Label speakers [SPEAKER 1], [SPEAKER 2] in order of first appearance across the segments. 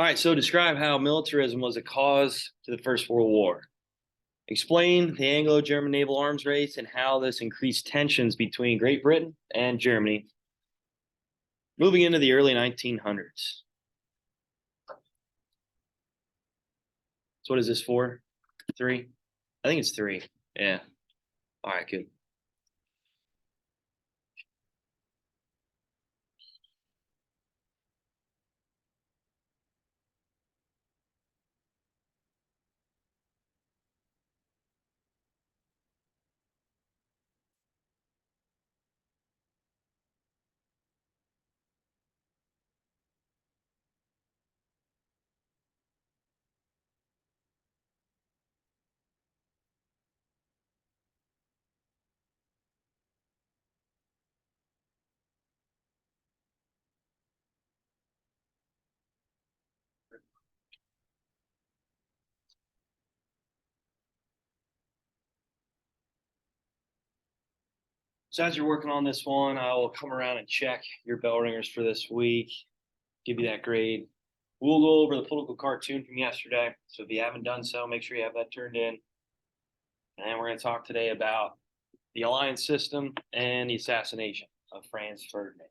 [SPEAKER 1] All right, so describe how militarism was a cause to the First World War. Explain the Anglo-German naval arms race and how this increased tensions between Great Britain and Germany moving into the early 1900s. So what is this for? Three? I think it's three. Yeah. All right, good. So as you're working on this one, I will come around and check your bell ringers for this week, give you that grade. We'll go over the political cartoon from yesterday. So if you haven't done so, make sure you have that turned in. And then we're going to talk today about the alliance system and the assassination of Franz Ferdinand.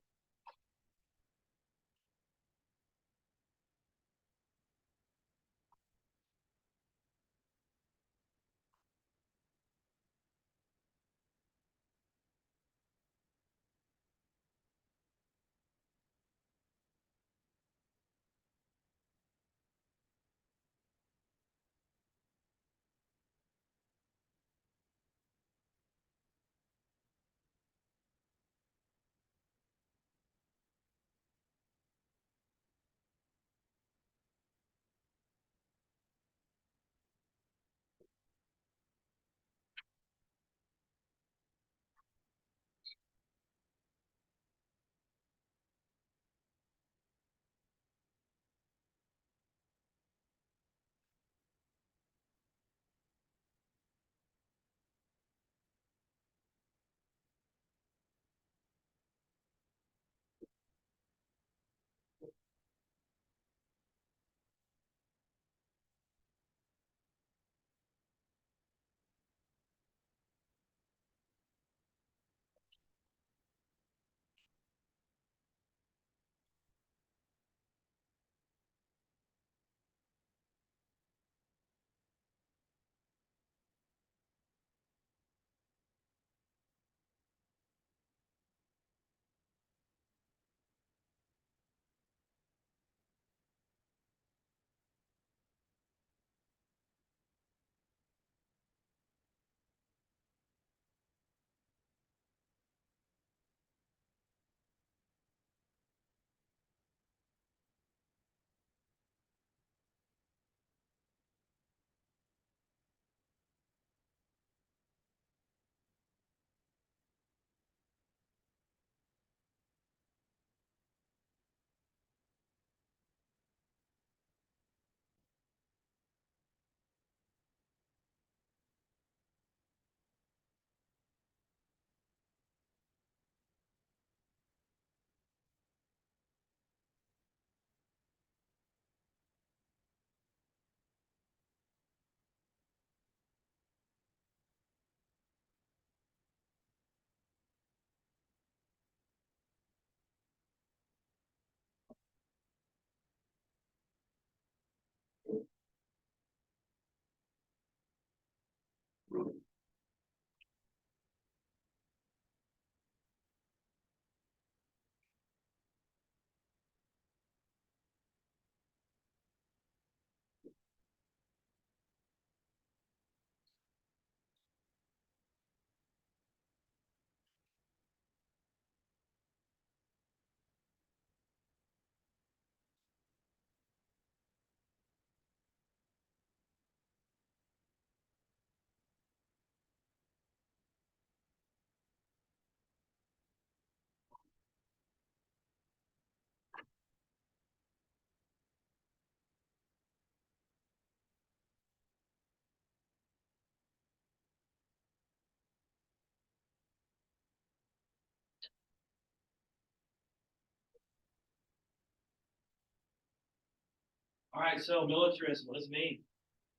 [SPEAKER 1] All right, so militarism, what does it mean?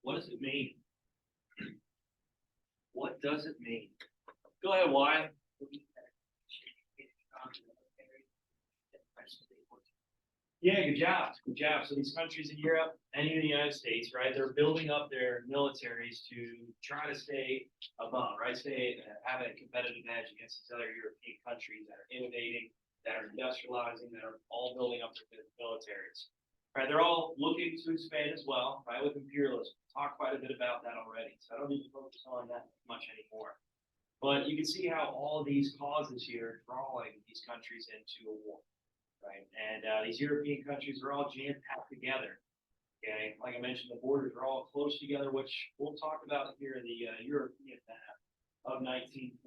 [SPEAKER 1] What does it mean? What does it mean? Go ahead, Wyatt. Yeah, good job. Good job. So these countries in Europe and even the United States, right, they're building up their militaries to try to stay above, right? Have a competitive edge against these other European countries that are innovating, that are industrializing, that are all building up their militaries. Right, they're all looking to expand as well, right, with imperialism. Talked quite a bit about that already, so I don't need to focus on that much anymore. But you can see how all these causes here are drawing these countries into a war, right? And these European countries are all jam-packed together, okay? Like I mentioned, the borders are all close together, which we'll talk about here in the European map of 1914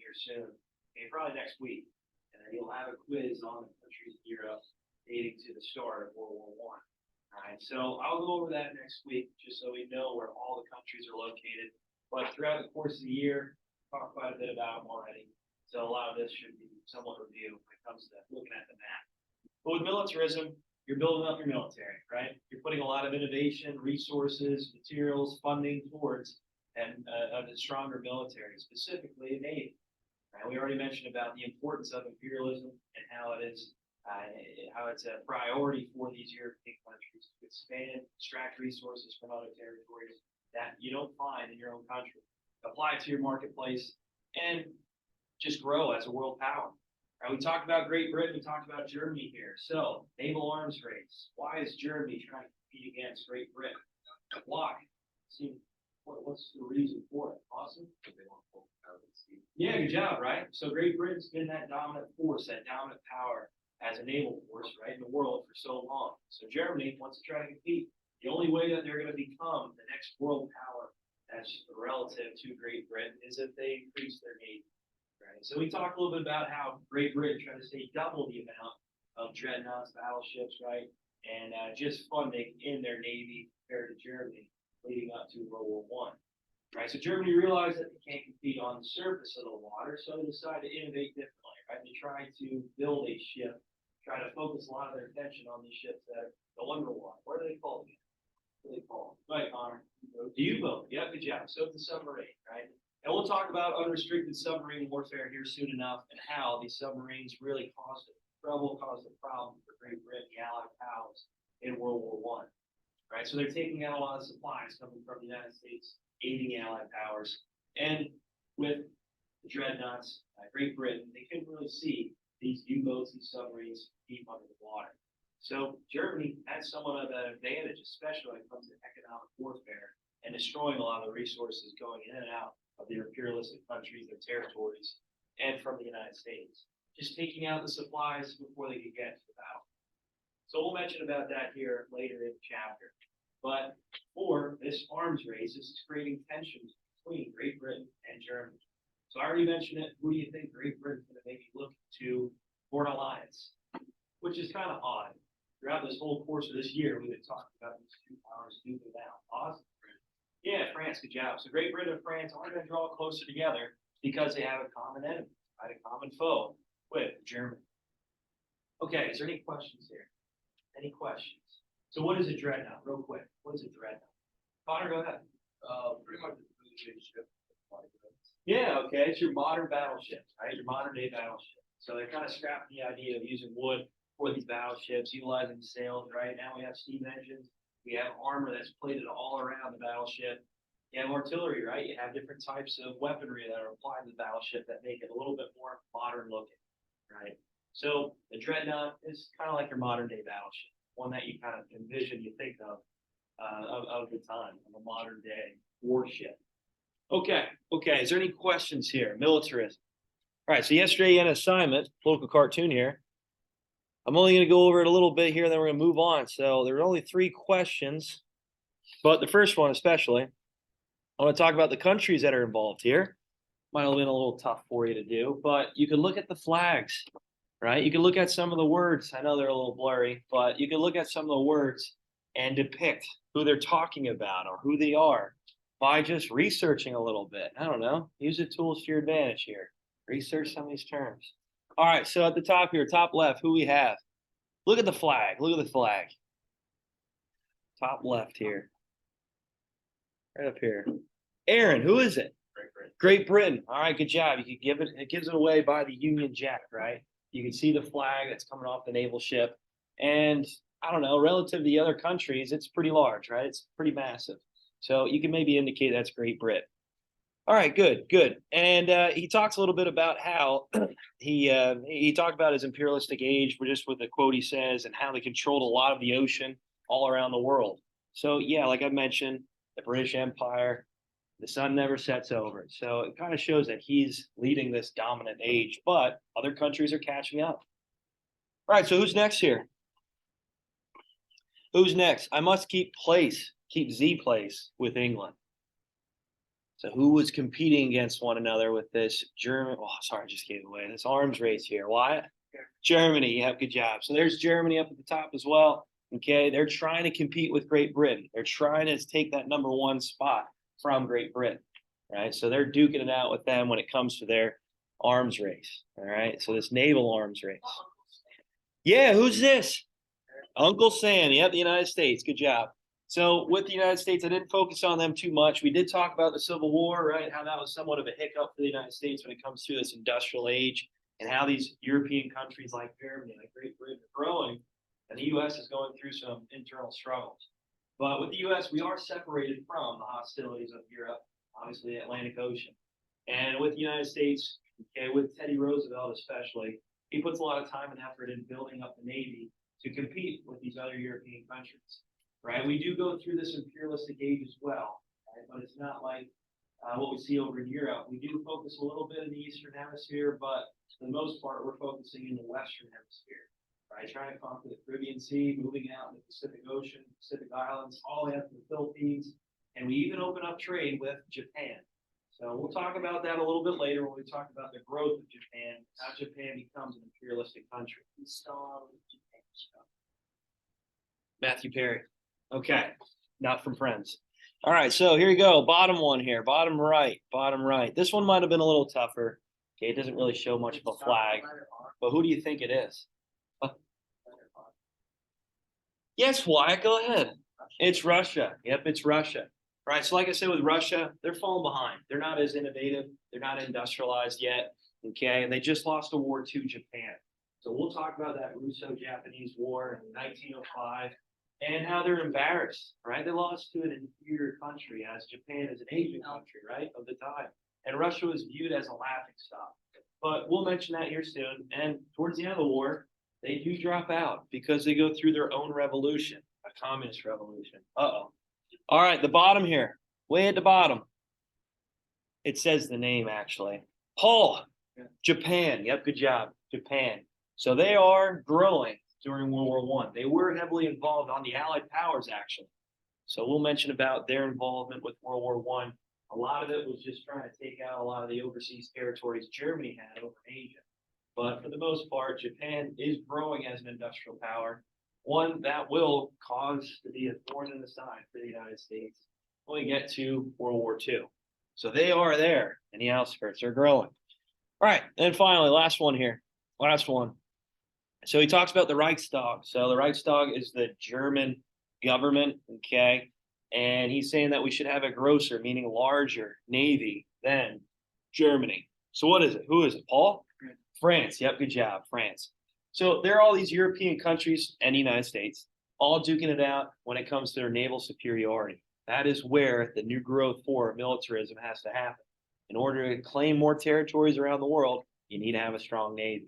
[SPEAKER 1] here soon, okay, probably next week. And then you'll have a quiz on the countries in Europe dating to the start of World War I. All right, so I'll go over that next week just so we know where all the countries are located. But throughout the course of the year, talk quite a bit about them already. So a lot of this should be somewhat review when it comes to looking at the map. But with militarism, you're building up your military, right? You're putting a lot of innovation, resources, materials, funding towards a stronger military, specifically a navy. Right? We already mentioned about the importance of imperialism and how it is. How it's a priority for these European countries to expand, extract resources from other territories that you don't find in your own country, apply it to your marketplace, and just grow as a world power. Right, we talked about Great Britain, we talked about Germany here. So, naval arms race. Why is Germany trying to compete against Great Britain? Why? See, what's the reason for it? Awesome. Yeah, good job, right? So Great Britain's been that dominant force, that dominant power as a naval force, right, in the world for so long. So Germany wants to try to compete. The only way that they're going to become the next world power that's relative to Great Britain is if they increase their navy. Right? So we talked a little bit about how Great Britain tried to say double the amount of dreadnoughts, battleships, right, and just funding in their navy compared to Germany leading up to World War I. Right, so Germany realized that they can't compete on the surface of the water, so they decided to innovate differently. Right, they tried to build a ship. Try to focus a lot of their attention on these ships that go underwater. What are they called again? What are they called? Right, Connor. The U-boat. Yeah, good job. So the submarine, right? And we'll talk about unrestricted submarine warfare here soon enough and how these submarines really caused trouble, caused a problem for Great Britain, the Allied powers in World War I. Right, so they're taking out a lot of supplies coming from the United States, aiding Allied powers. And with the dreadnoughts, Great Britain, they couldn't really see these U-boats, these submarines deep under the water. So Germany had somewhat of an advantage, especially when it comes to economic warfare and destroying a lot of the resources going in and out of their imperialistic countries, their territories, and from the United States. Just taking out the supplies before they could get to the battle. So we'll mention about that here later in the chapter. But for this arms race, this is creating tensions between Great Britain and Germany. So I already mentioned it. Who do you think Great Britain's going to maybe look to for an alliance? Which is kind of odd. Throughout this whole course of this year, we've been talking about these two powers duking it out. Awesome. Yeah, France, good job. So Great Britain and France are going to draw closer together because they have a common enemy, right? A common foe with Germany. Okay, is there any questions here? Any questions? So what is a dreadnought? Real quick. What is a dreadnought? Connor, go ahead.
[SPEAKER 2] Pretty much a big ship.
[SPEAKER 1] Yeah, okay. It's your modern battleship, right? Your modern day battleship. So they're kind of scrapping the idea of using wood for these battleships, utilizing sails, right? Now we have steam engines. We have armor that's plated all around the battleship. You have artillery, right? You have different types of weaponry that are applied to the battleship that make it a little bit more modern looking, right? So the dreadnought is kind of like your modern day battleship, one that you kind of envision, you think of the time, of a modern day warship. Okay. Is there any questions here? Militarism. All right. So yesterday you had an assignment, political cartoon here. I'm only going to go over it a little bit here, then we're going to move on. So there are only 3 questions, but the first one especially, I want to talk about the countries that are involved here. Might have been a little tough for you to do, but you can look at the flags, right? You can look at some of the words. I know they're a little blurry, but you can look at some of the words and depict who they're talking about or who they are by just researching a little bit. I don't know. Use the tools to your advantage here. Research some of these terms. All right, so at the top here, top left, who we have. Look at the flag. Look at the flag. top left here. Right up here. Aaron, who is it? Great Britain. All right, good job. You could give it, it gives it away by the Union Jack, right? You can see the flag that's coming off the naval ship. And I don't know, relative to the other countries, it's pretty large, right? It's pretty massive. So you can maybe indicate that's Great Britain. All right, good, good. And he talks a little bit about how he talked about his imperialistic age, just with the quote he says, and how they controlled a lot of the ocean all around the world. So yeah, like I mentioned, the British Empire, the sun never sets over it. So it kind of shows that he's leading this dominant age, but other countries are catching up. All right, so who's next here? Who's next? I must keep Z place with England. So who was competing against one another with this German? Oh, sorry, I just gave away this arms race here. Why? Germany. Yeah, good job. So there's Germany up at the top as well. Okay, they're trying to compete with Great Britain. They're trying to take that #1 spot from Great Britain, right? So they're duking it out with them when it comes to their arms race. All right, so this naval arms race. Yeah, who's this? Uncle Sam. Yep, the United States. Good job. So with the United States, I didn't focus on them too much. We did talk about the Civil War, right? How that was somewhat of a hiccup for the United States when it comes to this industrial age, and how these European countries like Germany, like Great Britain are growing, and the U.S. is going through some internal struggles. But with the U.S., we are separated from the hostilities of Europe, obviously the Atlantic Ocean. And with the United States, okay, with Teddy Roosevelt especially, he puts a lot of time and effort in building up the Navy to compete with these other European countries. Right, we do go through this imperialistic age as well, right? But it's not like what we see over in Europe. We do focus a little bit in the Eastern Hemisphere, but for the most part, we're focusing in the Western Hemisphere, right? Trying to conquer the Caribbean Sea, moving out in the Pacific Ocean, Pacific Islands, all the way up to the Philippines, and we even open up trade with Japan. So we'll talk about that a little bit later when we talk about the growth of Japan, how Japan becomes an imperialistic country. Matthew Perry. Okay, not from Friends. All right, so here you go. Bottom one here, bottom right, bottom right. This one might have been a little tougher. Okay, it doesn't really show much of a flag, but who do you think it is? Yes, Wyatt, go ahead. It's Russia. Yep, it's Russia. Right, so like I said, with Russia, they're falling behind. They're not as innovative. They're not industrialized yet. Okay, and they just lost a war to Japan. So we'll talk about that Russo-Japanese War in 1905. And how they're embarrassed, right? They lost to an inferior country, as Japan is an Asian country, right, of the time. And Russia was viewed as a laughingstock. But we'll mention that here soon. And towards the end of the war, they do drop out because they go through their own revolution, a communist revolution. Uh-oh. All right, the bottom here, way at the bottom. It says the name, actually. Paul, Japan. Yep, good job, Japan. So they are growing during World War One. They were heavily involved on the Allied powers, actually. So we'll mention about their involvement with World War One. A lot of it was just trying to take out a lot of the overseas territories Germany had over Asia. But for the most part, Japan is growing as an industrial power, one that will cause to be a thorn in the side for the United States when we get to World War II. So they are there in the outskirts. They're growing. All right, and finally, last one here. Last one. So he talks about the Reichstag. So the Reichstag is the German government, okay? And he's saying that we should have a grosser, meaning larger, navy than Germany. So what is it? Who is it? Paul? France. Yep, good job, France. So there are all these European countries and the United States all duking it out when it comes to their naval superiority. That is where the new growth for militarism has to happen. In order to claim more territories around the world, you need to have a strong navy,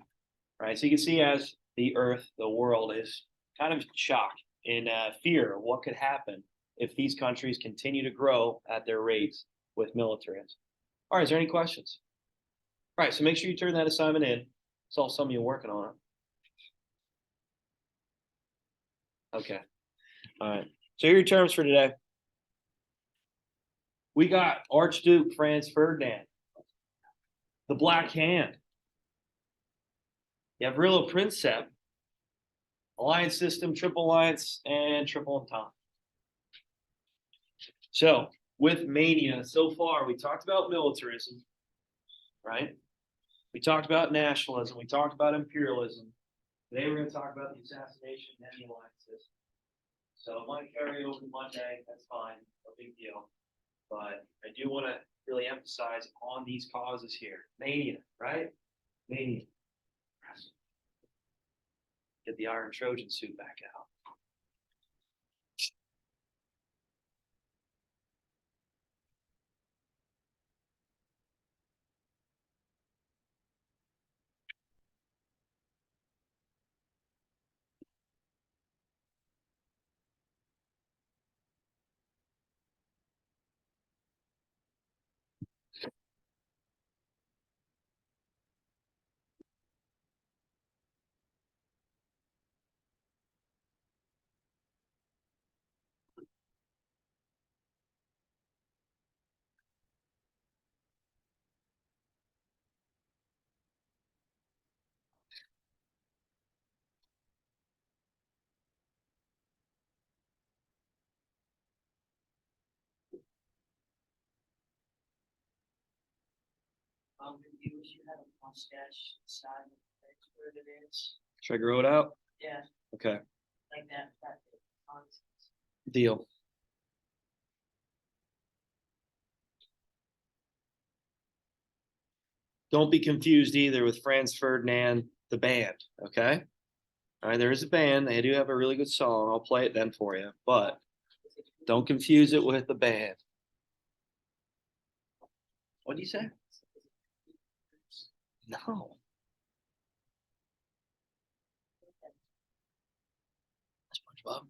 [SPEAKER 1] right? So you can see as the earth, the world is kind of shocked in fear of what could happen if these countries continue to grow at their rates with militarism. All right, is there any questions? All right, so make sure you turn that assignment in. Saw some of you working on it. Okay, all right. So here are your terms for today. We got Archduke Franz Ferdinand, the Black Hand. You have Real Princeps, Alliance System, Triple Alliance, and Triple Entente. So with Mania, so far, we talked about militarism, right? We talked about nationalism. We talked about imperialism. Today, we're going to talk about the assassination and the alliance system. So I want to carry over to Monday, that's fine, no big deal. But I do want to really emphasize on these causes here. Mania, right? Mania. Get the Iron Trojan suit back out.
[SPEAKER 3] You wish you had a mustache side that's where it is.
[SPEAKER 1] Should I grow it out?
[SPEAKER 3] Yeah,
[SPEAKER 1] Okay,
[SPEAKER 3] like that.
[SPEAKER 1] deal. Don't be confused either with Franz Ferdinand, the band, okay? All right, there is a band. They do have a really good song. I'll play it then for you, but don't confuse it with the band. What do you say? No. SpongeBob.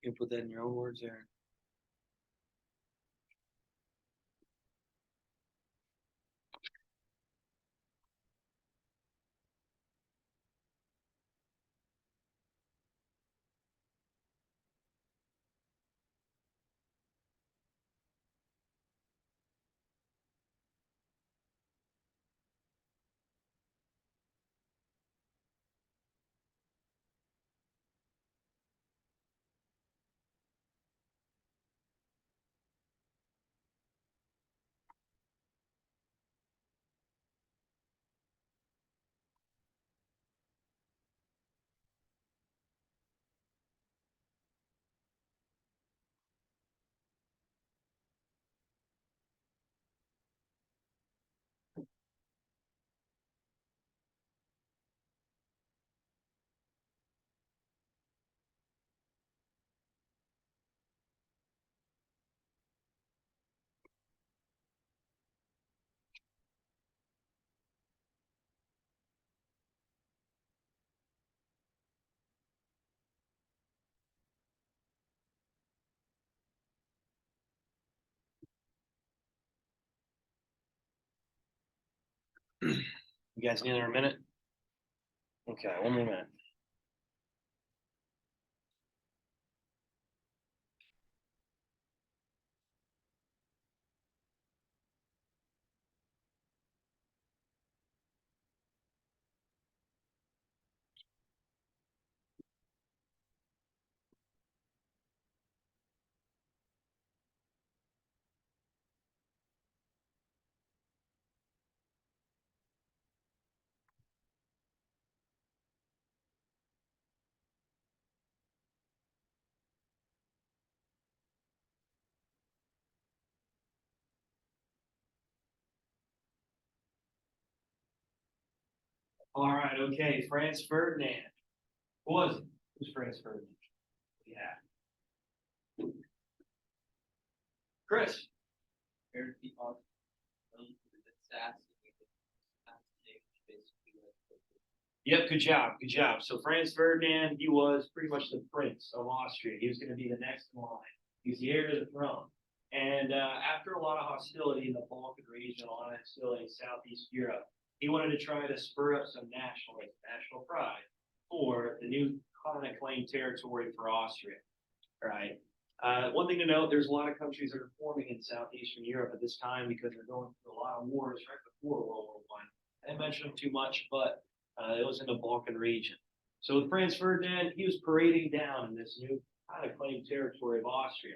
[SPEAKER 1] You can put that in your own words there. You guys need another minute? Okay, one more minute. All right, okay, Franz Ferdinand. Who was it? Who's Franz Ferdinand? Yeah. Chris.
[SPEAKER 2] Here's the assassination, basically.
[SPEAKER 1] Yep, good job, good job. So Franz Ferdinand, he was pretty much the prince of Austria. He was going to be the next in line. He was the heir to the throne. And after a lot of hostility in the Balkan region, a lot of hostility in Southeast Europe, he wanted to try to spur up some national pride for the new kind of claimed territory for Austria, right? One thing to note, there's a lot of countries that are forming in Southeastern Europe at this time because they're going through a lot of wars right before World War I. I didn't mention them too much, but it was in the Balkan region. So with Franz Ferdinand, he was parading down in this new kind of claimed territory of Austria,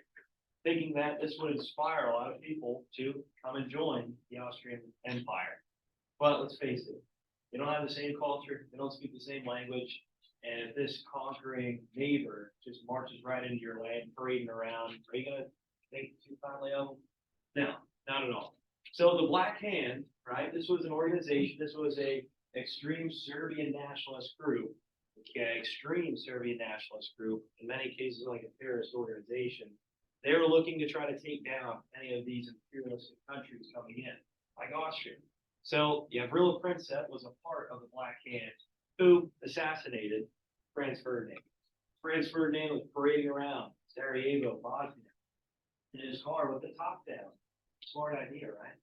[SPEAKER 1] thinking that this would inspire a lot of people to come and join the Austrian Empire. But let's face it, they don't have the same culture, they don't speak the same language, and if this conquering neighbor just marches right into your land, parading around, are you gonna think too kindly of them? No, not at all. So the Black Hand, right? This was an organization. This was a extreme Serbian nationalist group. Okay, extreme Serbian nationalist group. In many cases, like a terrorist organization. They were looking to try to take down any of these imperialistic countries coming in, like Austria. So Gavrilo Princip was a part of the Black Hand who assassinated Franz Ferdinand. Franz Ferdinand was parading around Sarajevo, Bosnia, in his car with the top down. Smart idea, right?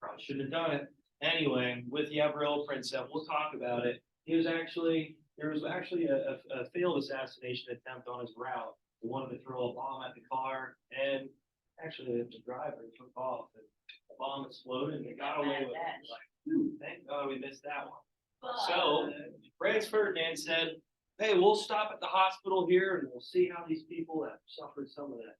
[SPEAKER 1] Probably shouldn't have done it. Anyway, with Gavrilo Princip, we'll talk about it. There was actually a failed assassination attempt on his route. He wanted to throw a bomb at the car, and actually the driver took off. And the bomb exploded, and they got away with it. Like, thank God we missed that one. So Franz Ferdinand said, "Hey, we'll stop at the hospital here, and we'll see how these people have suffered some of the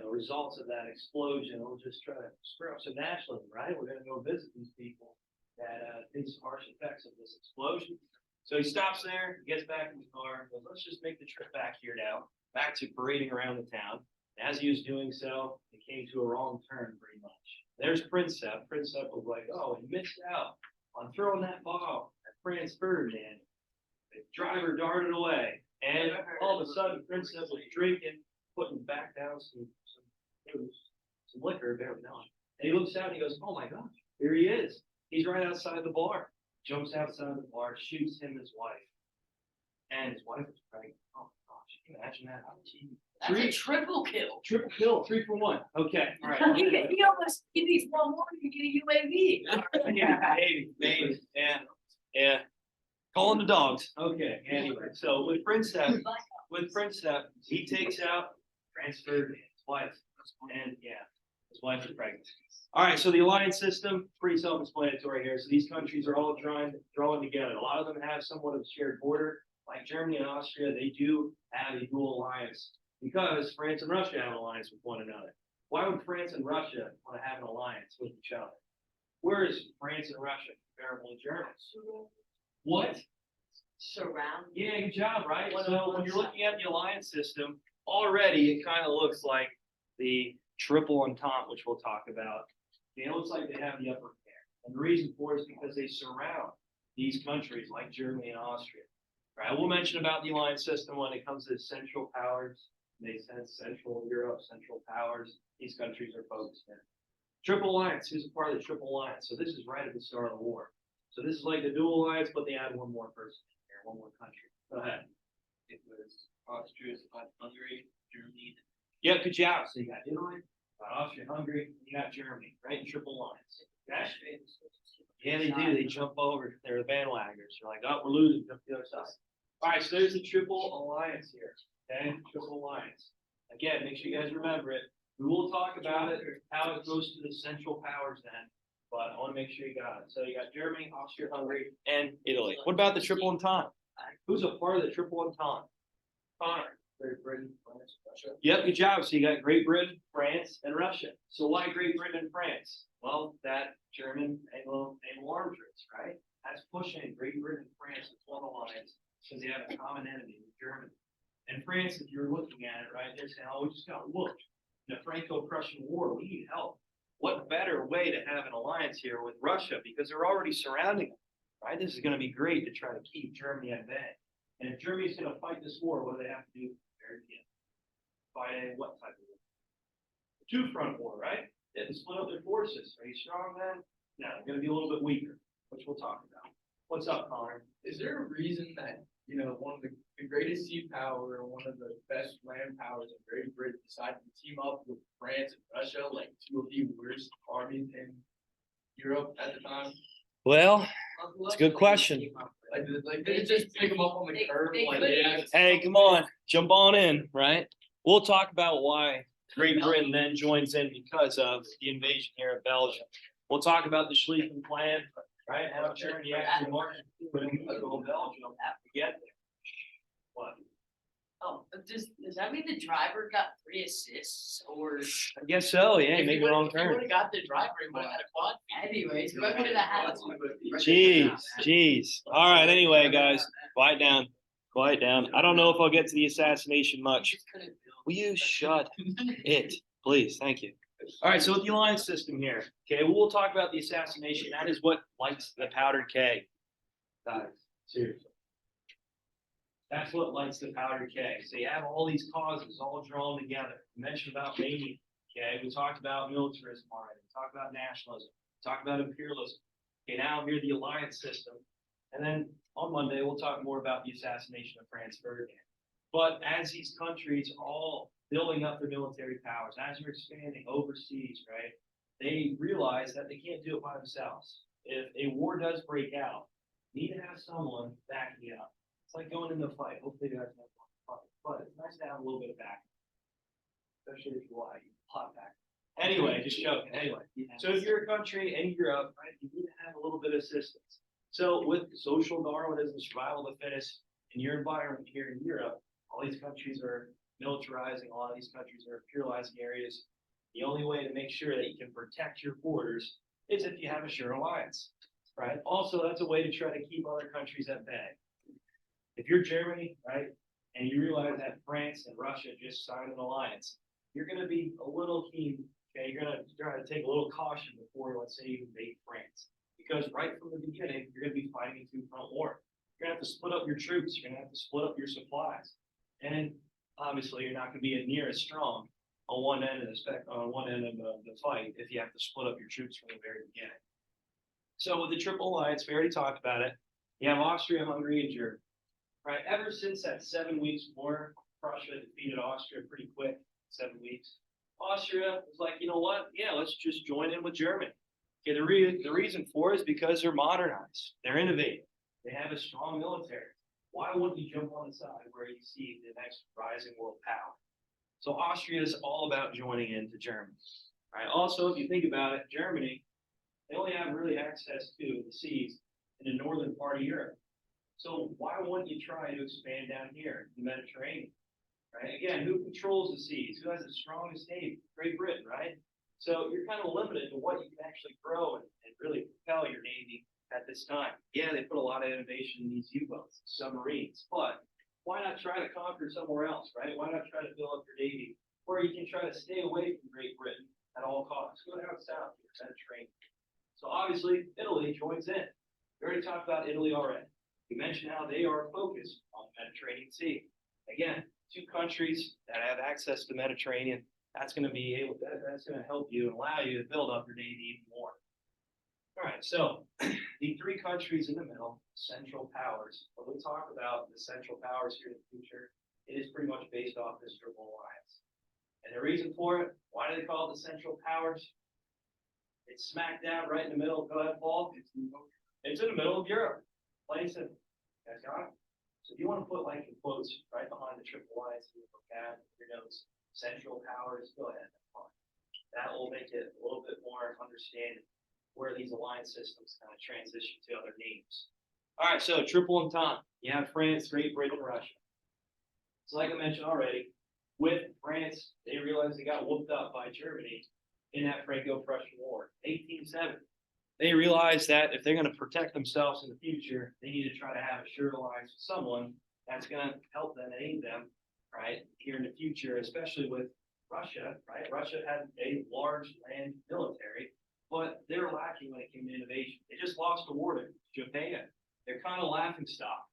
[SPEAKER 1] results of that explosion. We'll just try to spur up some nationalism, right? We're going to go visit these people that face harsh effects of this explosion." So he stops there, gets back in the car, and goes, "Let's just make the trip back here now, back to parading around the town." And as he was doing so, he came to a wrong turn pretty much. There's Princip. Princip was like, "Oh, he missed out on throwing that bomb at Franz Ferdinand." The driver darted away, and all of a sudden, Princip was drinking, putting back down some liquor, bear with me. And he looks out and he goes, "Oh my gosh, here he is. He's right outside the bar." Jumps outside the bar, shoots him and his wife. And his wife was pregnant. Oh my gosh, can you imagine that?
[SPEAKER 3] That's a triple kill.
[SPEAKER 1] Triple kill, 3 for 1. Okay, all right.
[SPEAKER 3] He needs one more to get a UAV.
[SPEAKER 1] Yeah, maybe, yeah. Calling the dogs. Okay, anyway, so with Princip, he takes out, transferred his wife, and his wife is pregnant. All right, so the alliance system, pretty self-explanatory here. So these countries are all drawing together. A lot of them have somewhat of a shared border. Like Germany and Austria, they do have a dual alliance because France and Russia have an alliance with one another. Why would France and Russia want to have an alliance with each other? Where is France and Russia comparable to Germany? What?
[SPEAKER 3] Surround.
[SPEAKER 1] Yeah, good job, right? So when you're looking at the alliance system, already it kind of looks like the triple entente, which we'll talk about. It looks like they have the upper hand. And the reason for it is because they surround these countries like Germany and Austria. Right? We'll mention about the alliance system when it comes to central powers. They sense Central Europe, central powers. These countries are focused in. Triple alliance. Who's a part of the triple alliance? So this is right at the start of the war. So this is like the dual alliance, but they add one more person here, one more country. Go ahead.
[SPEAKER 2] It was Austria, Hungary, Germany.
[SPEAKER 1] Yeah, good job. So you got Italy, got Austria, Hungary, you got Germany, right? In triple alliance. Okay? Yeah, they do. They jump over. They're the bandwagoners. They're like, oh, we're losing. Jump to the other side. All right, so there's the triple alliance here. Okay, triple alliance. Again, make sure you guys remember it. We will talk about it, how it goes to the central powers then, but I want to make sure you got it. So you got Germany, Austria, Hungary, and Italy. What about the triple entente? Who's a part of the triple entente? Connor.
[SPEAKER 2] Great Britain, France, Russia.
[SPEAKER 1] Yep, good job. So you got Great Britain, France, and Russia. So why Great Britain and France? Well, that German Anglo arms race, right? That's pushing Great Britain and France into one alliance because they have a common enemy with Germany. And France, if you're looking at it, right, they're saying, oh, we just got whooped in the Franco-Prussian War. We need help. What better way to have an alliance here with Russia because they're already surrounding them, right? This is going to be great to try to keep Germany at bay. And if Germany's going to fight this war, what do they have to do? Very beginning. Fight a what type of war? A two-front war, right? They have to split up their forces. Are you strong then? No, they're going to be a little bit weaker, which we'll talk about. What's up, Connor?
[SPEAKER 2] Is there a reason that, you know, one of the greatest sea power and one of the best land powers in Great Britain decided to team up with France and Russia, like two of the worst armies in Europe at the time?
[SPEAKER 1] Well, it's a good question.
[SPEAKER 2] Like they just pick them up on the curve. Like, yeah,
[SPEAKER 1] Hey, come on, jump on in, right? We'll talk about why Great Britain then joins in because of the invasion here of Belgium. We'll talk about the Schlieffen Plan, right? How Germany actually marched through Belgium to get there. What?
[SPEAKER 3] Oh, but does that mean the driver got 3 assists or?
[SPEAKER 1] I guess so, yeah,
[SPEAKER 3] If
[SPEAKER 1] make
[SPEAKER 3] he
[SPEAKER 1] a wrong
[SPEAKER 3] would've- if he
[SPEAKER 1] turn.
[SPEAKER 3] would've got the driver, he would've had a quad. Anyways, whoever would have had.
[SPEAKER 1] Jeez. All right, anyway, guys, quiet down. Quiet down. I don't know if I'll get to the assassination much. Will you shut it, please? Thank you. All right, so with the alliance system here, okay, we'll talk about the assassination. That is what lights the powdered keg. Guys, seriously. That's what lights the powdered keg. So you have all these causes all drawn together. We mentioned about mania, okay? We talked about militarism already. We talked about nationalism. We talked about imperialism. Okay, now here the alliance system. And then on Monday, we'll talk more about the assassination of Franz Ferdinand. But as these countries are all building up their military powers, as they're expanding overseas, right, they realize that they can't do it by themselves. If a war does break out, you need to have someone backing it up. It's like going into a fight. Hopefully you guys have fun, but it's nice to have a little bit of backing, especially if you lie, you plot back. Anyway, just joking. Anyway, so if you're a country in Europe, right, you need to have a little bit of assistance. So with social Darwinism, survival of the fittest, in your environment here in Europe, all these countries are militarizing, a lot of these countries are imperializing areas. The only way to make sure that you can protect your borders is if you have a sure alliance, right? Also, that's a way to try to keep other countries at bay. If you're Germany, right, and you realize that France and Russia just signed an alliance, you're going to be a little keen, okay? You're going to try to take a little caution before, let's say, you invade France. Because right from the beginning, you're going to be fighting a two-front war. You're going to have to split up your troops. You're going to have to split up your supplies. And obviously, you're not going to be near as strong on one end of the fight if you have to split up your troops from the very beginning. So with the Triple Alliance, we already talked about it. You have Austria, Hungary, and Germany. Right, ever since that 7 weeks war, Prussia defeated Austria pretty quick, 7 weeks. Austria was like, you know what? Yeah, let's just join in with Germany. Okay, the reason for it is because they're modernized, they're innovative, they have a strong military. Why wouldn't you jump on the side where you see the next rising world power? So Austria is all about joining into Germany. Right. Also, if you think about it, Germany, they only have really access to the seas in the northern part of Europe. So why wouldn't you try to expand down here in the Mediterranean, right? Again, who controls the seas? Who has the strongest navy? Great Britain, right? So you're kind of limited to what you can actually grow and really propel your navy at this time. Yeah, they put a lot of innovation in these U-boats, submarines, but why not try to conquer somewhere else, right? Why not try to build up your navy? Or you can try to stay away from Great Britain at all costs. Go down south to the Mediterranean. So obviously, Italy joins in. We already talked about Italy already. We mentioned how they are focused on the Mediterranean Sea. Again, two countries that have access to the Mediterranean, that's going to help you and allow you to build up your navy even more. All right, so the three countries in the middle, central powers. When we talk about the central powers here in the future, it is pretty much based off this triple alliance. And the reason for it, why do they call it the central powers? It's smack dab right in the middle. Go ahead, Paul. It's in the middle of Europe. Plain simple. You guys got it? So if you want to put like in quotes right behind the WWI, your notes, central powers, go ahead. That's fine. That will make it a little bit more understanding where these alliance systems kind of transition to other names. All right, so triple entente. You have France, Great Britain, Russia. So like I mentioned already, with France, they realized they got whooped up by Germany in that Franco-Prussian War, 1870. They realized that if they're going to protect themselves in the future, they need to try to have a sure alliance with someone that's going to help them and aid them, right, here in the future, especially with Russia, right? Russia had a large land military, but they're lacking when it came to innovation. They just lost the war to Japan. They're kind of laughing stock.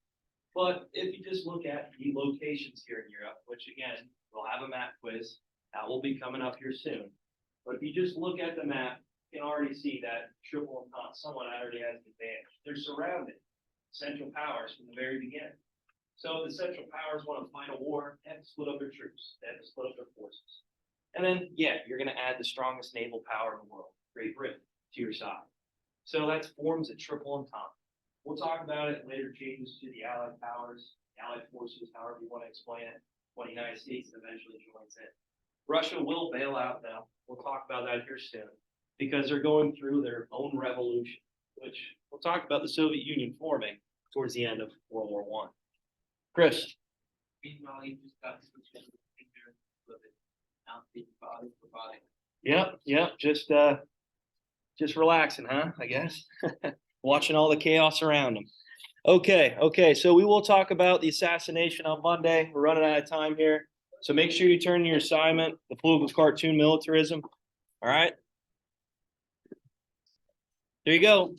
[SPEAKER 1] But if you just look at the locations here in Europe, which again, we'll have a map quiz, that will be coming up here soon. But if you just look at the map, you can already see that triple entente somewhat already has an advantage. They're surrounded, central powers from the very beginning. So if the central powers want to fight a war, they have to split up their troops. They have to split up their forces. And then, yeah, you're going to add the strongest naval power in the world, Great Britain, to your side. So that forms a triple entente. We'll talk about it in later changes to the Allied powers, the Allied forces, however you want to explain it, when the United States eventually joins in. Russia will bail out now. We'll talk about that here soon, because they're going through their own revolution, which we'll talk about the Soviet Union forming towards the end of World War I. Chris.
[SPEAKER 2] Meanwhile, you just got switched to the picture of it. Now, the body for body.
[SPEAKER 1] Yep. Just relaxing, huh? I guess. Watching all the chaos around them. Okay. So we will talk about the assassination on Monday. We're running out of time here. So make sure you turn in your assignment, the political cartoon militarism. All right. There you go.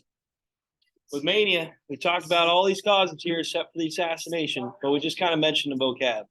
[SPEAKER 1] With Mania, we talked about all these causes here except for the assassination, but we just kind of mentioned the vocab.